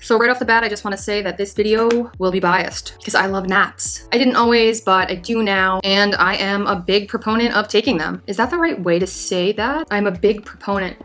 So right off the bat, I just want to say that this video will be biased because I love naps. I didn't always, but I do now, and I am a big proponent of taking them. Is that the right way to say that? I'm a big proponent.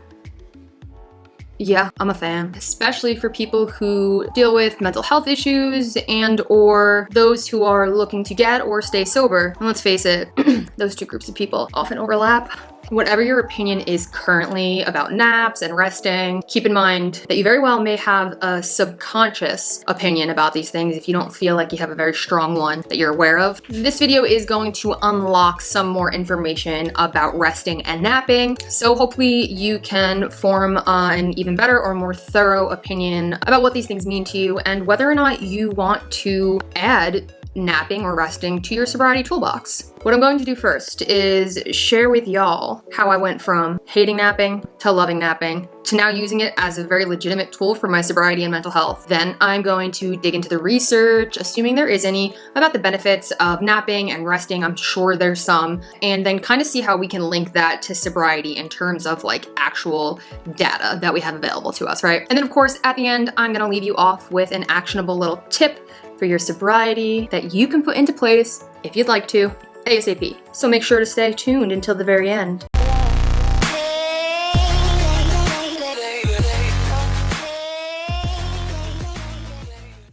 Yeah, I'm a fan, especially for people who deal with mental health issues and or those who are looking to get or stay sober. And let's face it, those two groups of people often overlap. Whatever your opinion is currently about naps and resting, keep in mind that you very well may have a subconscious opinion about these things if you don't feel like you have a very strong one that you're aware of. This video is going to unlock some more information about resting and napping, so hopefully you can form an even better or more thorough opinion about what these things mean to you and whether or not you want to add napping or resting to your sobriety toolbox. What I'm going to do first is share with y'all how I went from hating napping to loving napping to now using it as a very legitimate tool for my sobriety and mental health. Then I'm going to dig into the research, assuming there is any, about the benefits of napping and resting. I'm sure there's some, and then kind of see how we can link that to sobriety in terms of like actual data that we have available to us, right? And then of course, at the end, I'm gonna leave you off with an actionable little tip for your sobriety that you can put into place if you'd like to, ASAP. So make sure to stay tuned until the very end.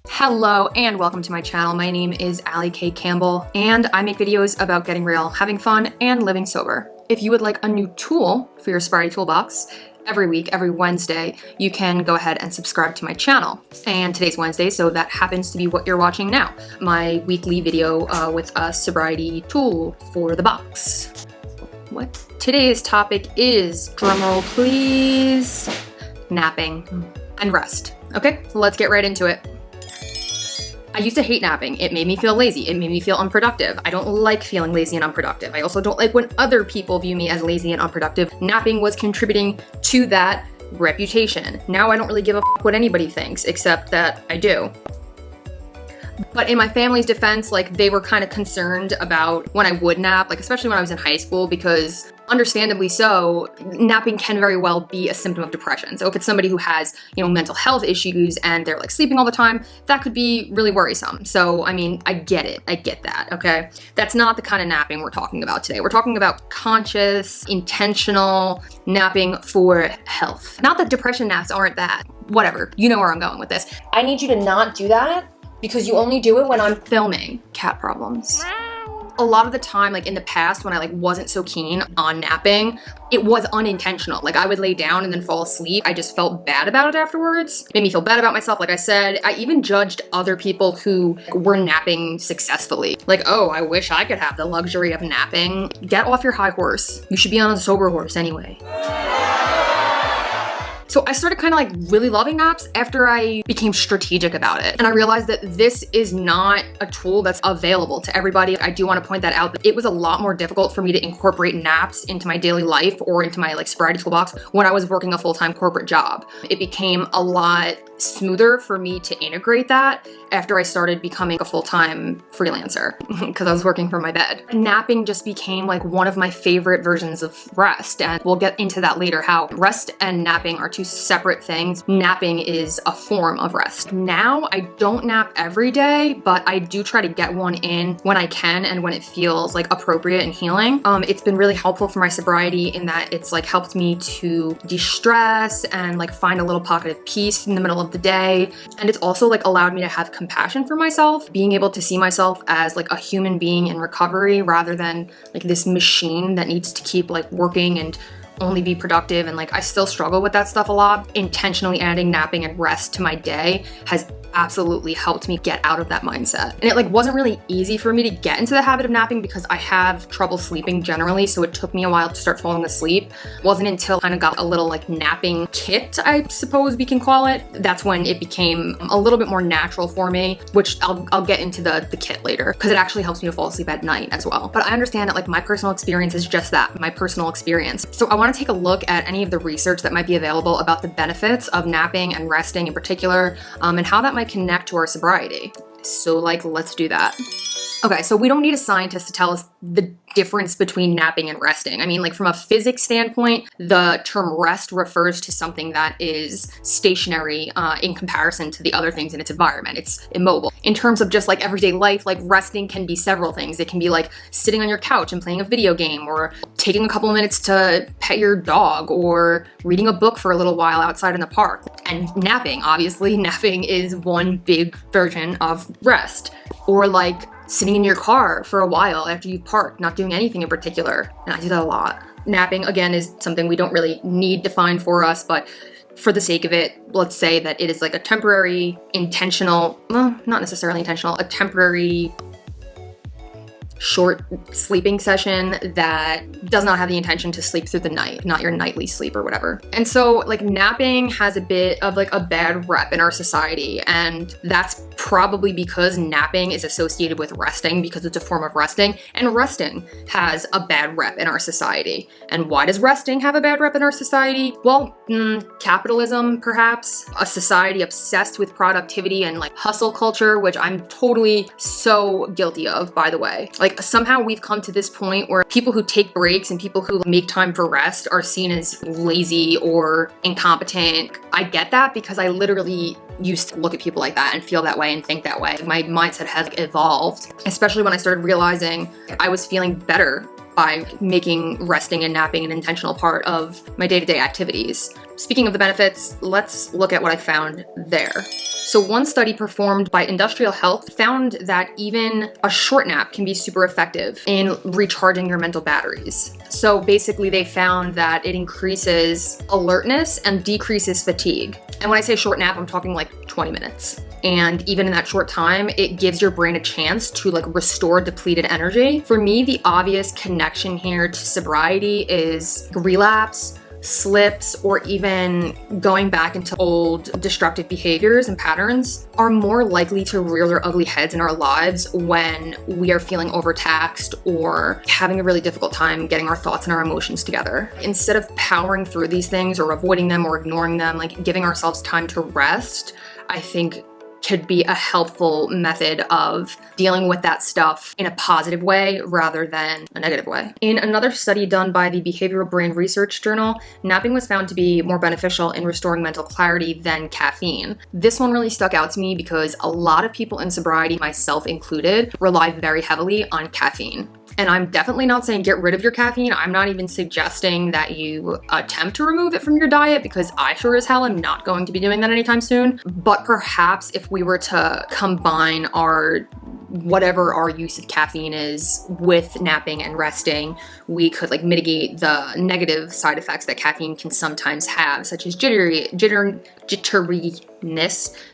Hello and welcome to my channel. My name is Allie K. Campbell and I make videos about getting real, having fun, and living sober. If you would like a new tool for your sobriety toolbox, every week, every Wednesday, you can go ahead and subscribe to my channel. And today's Wednesday, so that happens to be what you're watching now. My weekly video with a sobriety tool for the box. What? Today's topic is, drumroll please, napping and rest. Okay, let's get right into it. I used to hate napping. It made me feel lazy. It made me feel unproductive. I don't like feeling lazy and unproductive. I also don't like when other people view me as lazy and unproductive. Napping was contributing to that reputation. Now I don't really give a f what anybody thinks, except that I do. But in my family's defense, like, they were kind of concerned about when I would nap, like especially when I was in high school, because understandably so, napping can very well be a symptom of depression. So if it's somebody who has, mental health issues and they're like sleeping all the time, that could be really worrisome. So, I mean, I get it. I get that, okay? That's not the kind of napping we're talking about today. We're talking about conscious, intentional napping for health. Not that depression naps aren't that. Whatever. You know where I'm going with this. I need you to not do that because you only do it when I'm filming. Cat problems. A lot of the time, like in the past, when I wasn't so keen on napping, it was unintentional. Like I would lay down and then fall asleep. I just felt bad about it afterwards. It made me feel bad about myself. Like I said, I even judged other people who were napping successfully. Like, oh, I wish I could have the luxury of napping. Get off your high horse. You should be on a sober horse anyway. So I started kind of really loving naps after I became strategic about it. And I realized that this is not a tool that's available to everybody. I do want to point that out. It was a lot more difficult for me to incorporate naps into my daily life or into my sobriety toolbox when I was working a full-time corporate job. It became a lot smoother for me to integrate that after I started becoming a full-time freelancer because I was working from my bed. Napping just became one of my favorite versions of rest, and we'll get into that later, how rest and napping are two separate things. Napping is a form of rest. Now I don't nap every day, but I do try to get one in when I can and when it feels appropriate and healing. It's been really helpful for my sobriety in that it's helped me to de-stress and find a little pocket of peace in the middle of the day. And it's also allowed me to have compassion for myself, being able to see myself as a human being in recovery rather than this machine that needs to keep working and only be productive. And I still struggle with that stuff a lot. Intentionally adding napping and rest to my day has absolutely helped me get out of that mindset. And it wasn't really easy for me to get into the habit of napping because I have trouble sleeping generally, so it took me a while to start falling asleep. It wasn't until I kind of got a little napping kit, I suppose we can call it, that's when it became a little bit more natural for me, which I'll get into the kit later because it actually helps me to fall asleep at night as well. But I understand that my personal experience is just that, my personal experience. So I want to take a look at any of the research that might be available about the benefits of napping and resting in particular, and how that might connect to our sobriety. So let's do that. Okay, so we don't need a scientist to tell us the difference between napping and resting. I mean, like from a physics standpoint, the term rest refers to something that is stationary in comparison to the other things in its environment. It's immobile. In terms of just like everyday life, like resting can be several things. It can be like sitting on your couch and playing a video game, or taking a couple of minutes to pet your dog, or reading a book for a little while outside in the park. And napping, obviously, napping is one big version of rest. Or like sitting in your car for a while after you've parked, not doing anything in particular. And I do that a lot. Napping, again, is something we don't really need defined for us, but for the sake of it, let's say that it is like a temporary, intentional, well, not necessarily intentional, a temporary short sleeping session that does not have the intention to sleep through the night, not your nightly sleep or whatever. And so like napping has a bit of like a bad rep in our society, and that's probably because napping is associated with resting because it's a form of resting, and resting has a bad rep in our society. And why does resting have a bad rep in our society? Well, capitalism, perhaps, a society obsessed with productivity and like hustle culture, which I'm totally so guilty of, by the way. Like somehow we've come to this point where people who take breaks and people who make time for rest are seen as lazy or incompetent. I get that because I literally used to look at people like that and feel that way and think that way. My mindset has evolved, especially when I started realizing I was feeling better by making resting and napping an intentional part of my day-to-day activities. Speaking of the benefits, let's look at what I found there. So one study performed by Industrial Health found that even a short nap can be super effective in recharging your mental batteries. So basically they found that it increases alertness and decreases fatigue. And when I say short nap, I'm talking like 20 minutes. And even in that short time, it gives your brain a chance to like restore depleted energy. For me, the obvious connection here to sobriety is relapse, slips, or even going back into old destructive behaviors and patterns are more likely to rear their ugly heads in our lives when we are feeling overtaxed or having a really difficult time getting our thoughts and our emotions together. Instead of powering through these things or avoiding them or ignoring them, like giving ourselves time to rest, I think could be a helpful method of dealing with that stuff in a positive way rather than a negative way. In another study done by the Behavioral Brain Research Journal, napping was found to be more beneficial in restoring mental clarity than caffeine. This one really stuck out to me because a lot of people in sobriety, myself included, rely very heavily on caffeine. And I'm definitely not saying get rid of your caffeine. I'm not even suggesting that you attempt to remove it from your diet, because I sure as hell am not going to be doing that anytime soon. But perhaps if we were to combine whatever our use of caffeine is with napping and resting, we could like mitigate the negative side effects that caffeine can sometimes have, such as jitteriness,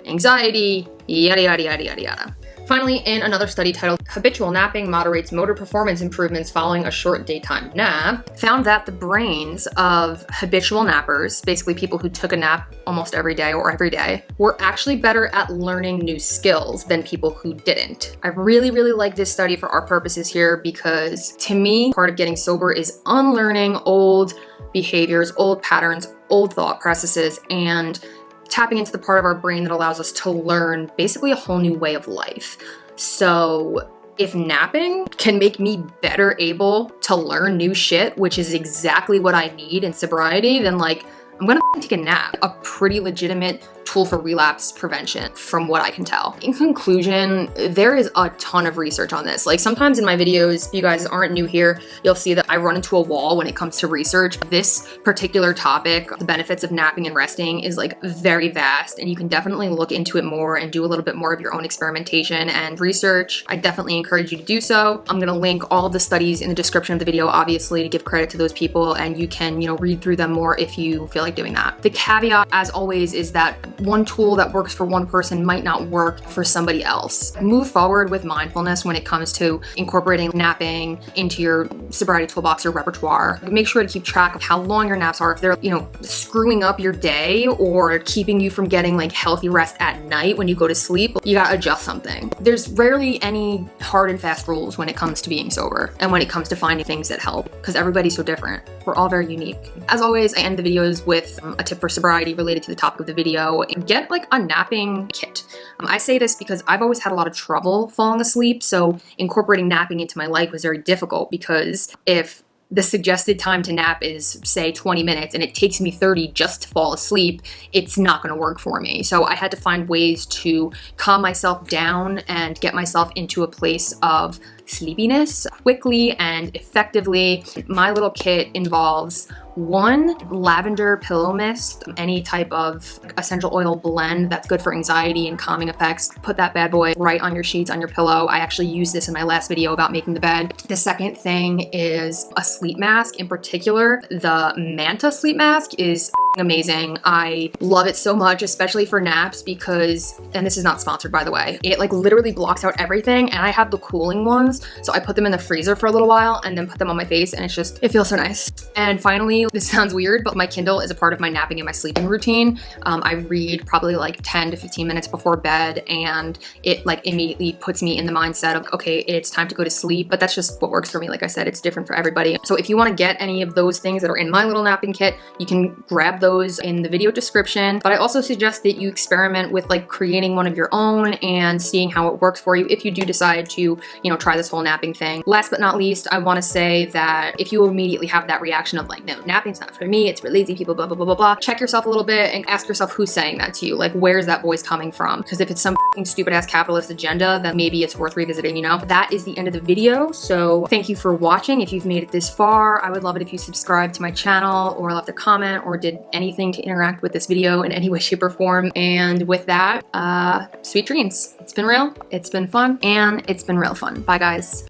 anxiety, yada, yada, yada, yada, yada. Finally, in another study titled Habitual Napping Moderates Motor Performance Improvements Following a Short Daytime Nap, found that the brains of habitual nappers, basically people who took a nap almost every day or every day, were actually better at learning new skills than people who didn't. I really, really like this study for our purposes here because to me, part of getting sober is unlearning old behaviors, old patterns, old thought processes, and tapping into the part of our brain that allows us to learn basically a whole new way of life. So if napping can make me better able to learn new shit, which is exactly what I need in sobriety, then like I'm gonna take a nap. A pretty legitimate tool for relapse prevention from what I can tell. In conclusion, there is a ton of research on this. Like sometimes in my videos, if you guys aren't new here, you'll see that I run into a wall when it comes to research. This particular topic, the benefits of napping and resting, is like very vast, and you can definitely look into it more and do a little bit more of your own experimentation and research. I definitely encourage you to do so. I'm gonna link all of the studies in the description of the video, obviously, to give credit to those people, and you can, read through them more if you feel like doing that. The caveat, as always, is that one tool that works for one person might not work for somebody else. Move forward with mindfulness when it comes to incorporating napping into your sobriety toolbox or repertoire. Make sure to keep track of how long your naps are. If they're, screwing up your day or keeping you from getting like healthy rest at night when you go to sleep, you gotta adjust something. There's rarely any hard and fast rules when it comes to being sober and when it comes to finding things that help, because everybody's so different. We're all very unique. As always, I end the videos with a tip for sobriety related to the topic of the video. get like a napping kit. I say this because I've always had a lot of trouble falling asleep, so incorporating napping into my life was very difficult, because if the suggested time to nap is, say, 20 minutes and it takes me 30 just to fall asleep, it's not going to work for me. So I had to find ways to calm myself down and get myself into a place of sleepiness quickly and effectively. My little kit involves 1 lavender pillow mist, any type of essential oil blend that's good for anxiety and calming effects. Put that bad boy right on your sheets, on your pillow. I actually used this in my last video about making the bed. The second thing is a sleep mask. In particular, the Manta sleep mask is amazing. I love it so much, especially for naps, because, and this is not sponsored by the way, it like literally blocks out everything, and I have the cooling ones, so I put them in the freezer for a little while and then put them on my face, and it's just, it feels so nice. And finally, this sounds weird, but my Kindle is a part of my napping and my sleeping routine. I read probably like 10 to 15 minutes before bed, and it like immediately puts me in the mindset of, okay, it's time to go to sleep. But that's just what works for me. Like I said, it's different for everybody. So if you want to get any of those things that are in my little napping kit, you can grab those in the video description. But I also suggest that you experiment with like creating one of your own and seeing how it works for you if you do decide to, you know, try this whole napping thing. Last but not least, I want to say that if you immediately have that reaction of like, no, napping's not for me, it's for lazy people, blah, blah, blah, blah, blah, check yourself a little bit and ask yourself who's saying that to you. Like, where's that voice coming from? Because if it's some stupid ass capitalist agenda, then maybe it's worth revisiting, you know? That is the end of the video. So thank you for watching. If you've made it this far, I would love it if you subscribed to my channel or left a comment or did anything to interact with this video in any way, shape, or form. And with that, sweet dreams. It's been real, it's been fun, and it's been real fun. Bye, guys.